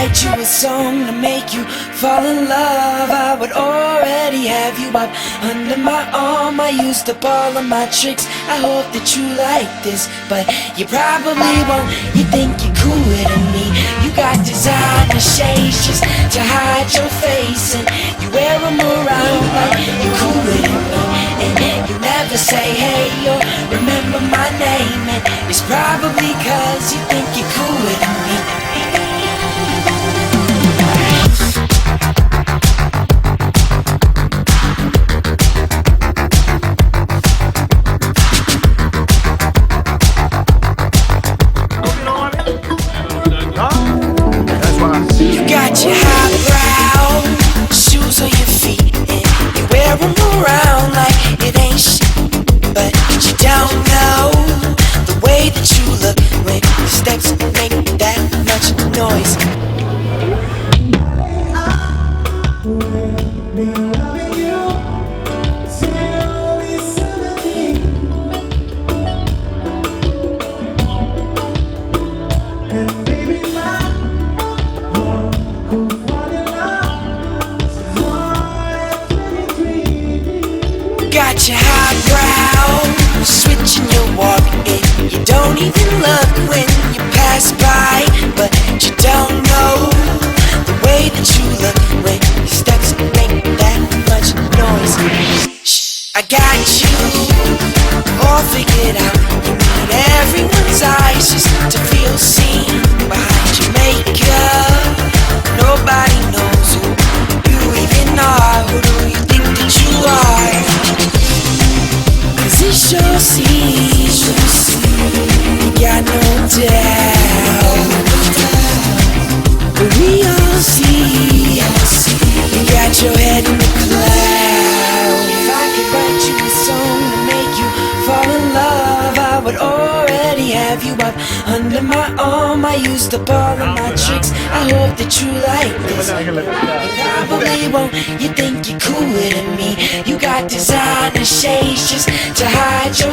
write you a song to make you fall in love, I would already have you up under my arm. I used up all of my tricks, I hope that you like this, but you probably won't. You think you're cooler than me. You got designer shades just to hide your face, and you wear them around like you're cooler than me. And you never say hey or remember my name, and it's probably cause you think you're cooler than me. You got your highbrow shoes on your feet, and you wear them around like it ain't shit, but you don't know the way that you look when your steps make that much noise. Got your highbrow, switching your walk, and you don't even look when you pass by, but you don't know the way that you look when your steps make that much noise. Shh, I got you all figured out. You need everyone's eyes just to feel seen behind your makeup. Nobody knows who you even are. Who do you think that you are? It sure seems you got no doubt, but we all see you got your head in the clouds. If I could write you a song to make you fall in love, I would already have you up under my arm. I used up all of my tricks, I hope that you like this. You probably won't. You think you're cooler than me. You got designer shades just to hide your